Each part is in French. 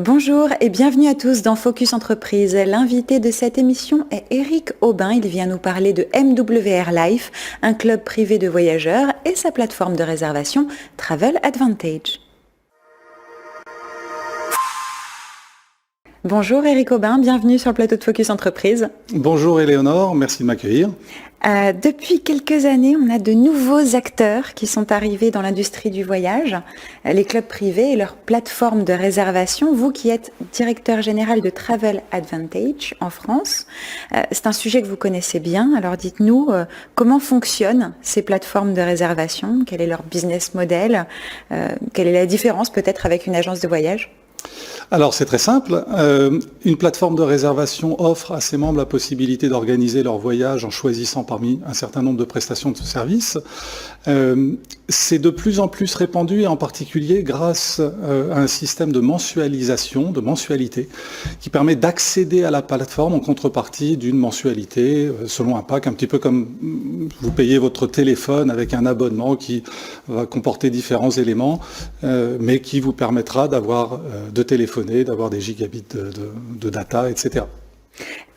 Bonjour et bienvenue à tous dans Focus Entreprise. L'invité de cette émission est Eric Aubin. Il vient nous parler de MWR Life, un club privé de voyageurs et sa plateforme de réservation Travel Advantage. Bonjour Eric Aubin, bienvenue sur le plateau de Focus Entreprise. Bonjour Éléonore, merci de m'accueillir. Depuis quelques années, on a de nouveaux acteurs qui sont arrivés dans l'industrie du voyage, les clubs privés et leurs plateformes de réservation. Vous qui êtes directeur général de Travel Advantage en France, c'est un sujet que vous connaissez bien. Alors dites-nous comment fonctionnent ces plateformes de réservation, quel est leur business model, quelle est la différence peut-être avec une agence de voyage ? Alors c'est très simple, une plateforme de réservation offre à ses membres la possibilité d'organiser leur voyage en choisissant parmi un certain nombre de prestations de services. C'est de plus en plus répandu et en particulier grâce à un système de mensualisation, de mensualité, qui permet d'accéder à la plateforme en contrepartie d'une mensualité selon un pack, un petit peu comme vous payez votre téléphone avec un abonnement qui va comporter différents éléments, mais qui vous permettra de téléphoner, d'avoir des gigabits de data, etc.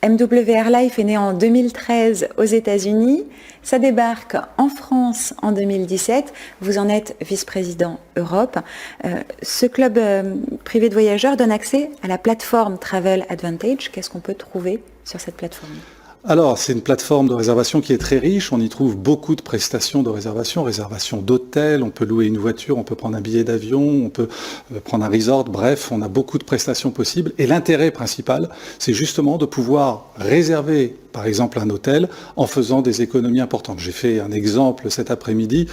MWR Life est né en 2013 aux États-Unis. Ça débarque en France en 2017. Vous en êtes vice-président Europe. Ce club privé de voyageurs donne accès à la plateforme Travel Advantage. Qu'est-ce qu'on peut trouver sur cette plateforme ? Alors, c'est une plateforme de réservation qui est très riche. On y trouve beaucoup de prestations de réservation d'hôtel, on peut louer une voiture, on peut prendre un billet d'avion, on peut prendre un resort. Bref, on a beaucoup de prestations possibles. Et l'intérêt principal, c'est justement de pouvoir réserver, par exemple, un hôtel en faisant des économies importantes. J'ai fait un exemple cet après-midi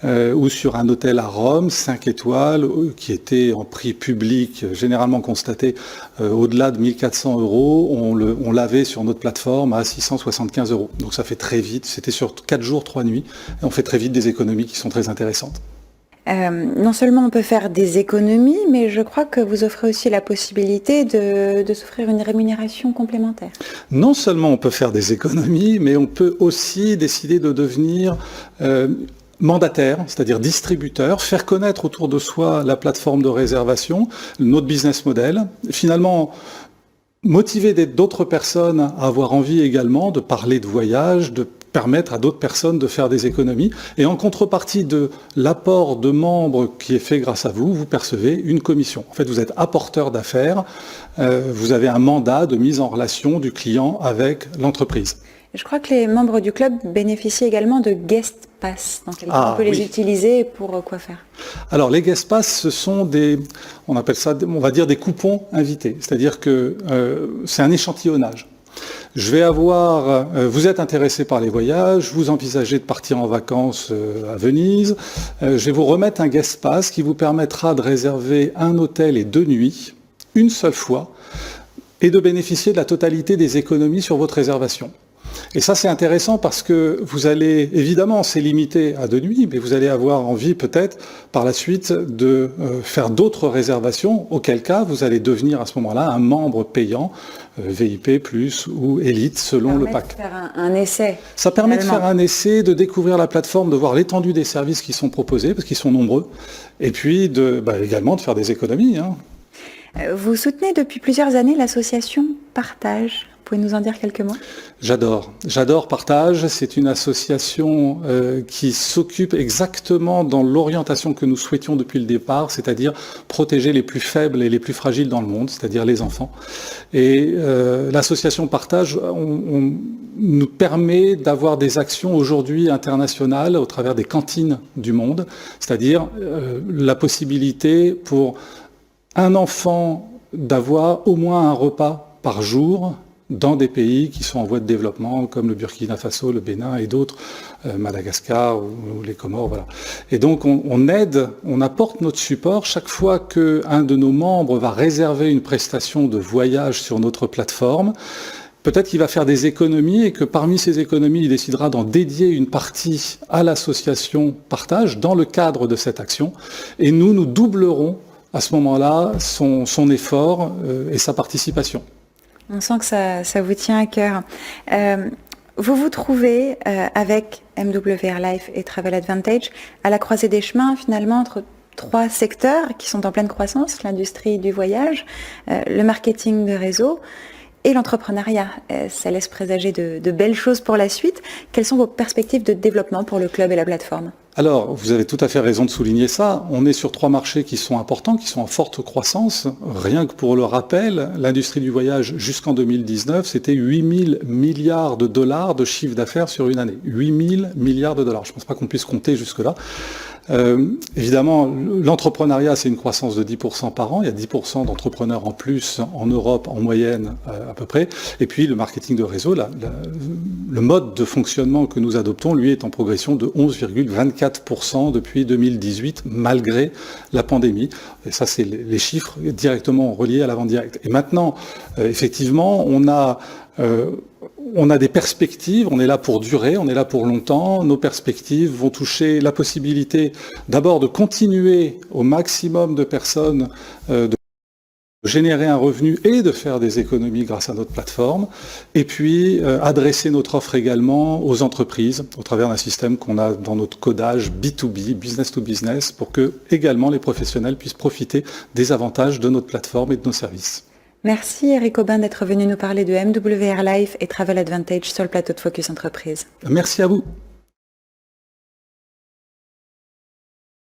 où sur un hôtel à Rome, 5 étoiles, qui était en prix public, généralement constaté au-delà de 1 400 €, on l'avait sur notre plateforme à 675 €. Donc ça fait très vite, c'était sur 4 jours, 3 nuits, et on fait très vite des économies qui sont très intéressantes. Non seulement on peut faire des économies, mais je crois que vous offrez aussi la possibilité de s'offrir une rémunération complémentaire. Non seulement on peut faire des économies, mais on peut aussi décider de devenir mandataire, c'est-à-dire distributeur, faire connaître autour de soi la plateforme de réservation, notre business model. Finalement, motiver d'autres personnes à avoir envie également de parler de voyage, de permettre à d'autres personnes de faire des économies. Et en contrepartie de l'apport de membres qui est fait grâce à vous, vous percevez une commission. En fait, vous êtes apporteur d'affaires, vous avez un mandat de mise en relation du client avec l'entreprise. Je crois que les membres du club bénéficient également de guest pass. Dans quel cas on peut les utiliser pour quoi faire ? Alors les guest pass, ce sont on appelle ça, on va dire des coupons invités. C'est-à-dire que c'est un échantillonnage. Vous êtes intéressé par les voyages, vous envisagez de partir en vacances à Venise, je vais vous remettre un guest pass qui vous permettra de réserver un hôtel et 2 nuits, une seule fois, et de bénéficier de la totalité des économies sur votre réservation. Et ça, c'est intéressant parce que vous allez, évidemment, c'est limité à 2 nuits, mais vous allez avoir envie peut-être par la suite de faire d'autres réservations, auquel cas vous allez devenir à ce moment-là un membre payant, VIP+, ou Élite, selon le pack. Ça permet de faire un essai. Ça permet de faire un essai, de découvrir la plateforme, de voir l'étendue des services qui sont proposés, parce qu'ils sont nombreux, et puis également de faire des économies. Vous soutenez depuis plusieurs années l'association Partage. Vous pouvez nous en dire quelques mots ? J'adore Partage. C'est une association qui s'occupe exactement dans l'orientation que nous souhaitions depuis le départ, c'est-à-dire protéger les plus faibles et les plus fragiles dans le monde, c'est-à-dire les enfants. Et l'association Partage nous permet d'avoir des actions aujourd'hui internationales au travers des cantines du monde, c'est-à-dire la possibilité pour un enfant d'avoir au moins un repas par jour dans des pays qui sont en voie de développement, comme le Burkina Faso, le Bénin et d'autres, Madagascar ou les Comores, voilà. Et donc on aide, on apporte notre support chaque fois qu'un de nos membres va réserver une prestation de voyage sur notre plateforme. Peut-être qu'il va faire des économies et que parmi ces économies, il décidera d'en dédier une partie à l'association Partage dans le cadre de cette action. Et nous doublerons à ce moment-là son effort et sa participation. On sent que ça vous tient à cœur. Vous vous trouvez avec MWR Life et Travel Advantage à la croisée des chemins finalement entre 3 secteurs qui sont en pleine croissance, l'industrie du voyage, le marketing de réseau et l'entrepreneuriat. Ça laisse présager de belles choses pour la suite. Quelles sont vos perspectives de développement pour le club et la plateforme ? Alors, vous avez tout à fait raison de souligner ça. On est sur 3 marchés qui sont importants, qui sont en forte croissance. Rien que pour le rappel, l'industrie du voyage jusqu'en 2019, c'était 8 000 milliards de dollars de chiffre d'affaires sur une année. 8 000 milliards de dollars. Je ne pense pas qu'on puisse compter jusque-là. Évidemment, l'entrepreneuriat, c'est une croissance de 10% par an. Il y a 10% d'entrepreneurs en plus en Europe, en moyenne à peu près. Et puis le marketing de réseau, le mode de fonctionnement que nous adoptons, lui, est en progression de 11,24% depuis 2018, malgré la pandémie. Et ça, c'est les chiffres directement reliés à la vente directe. Et maintenant, effectivement, on a des perspectives, on est là pour durer, on est là pour longtemps. Nos perspectives vont toucher la possibilité d'abord de continuer au maximum de personnes de générer un revenu et de faire des économies grâce à notre plateforme, et puis adresser notre offre également aux entreprises au travers d'un système qu'on a dans notre codage B2B, business to business, pour que également les professionnels puissent profiter des avantages de notre plateforme et de nos services. Merci Eric Aubin d'être venu nous parler de MWR Life et Travel Advantage sur le plateau de Focus Entreprise. Merci à vous.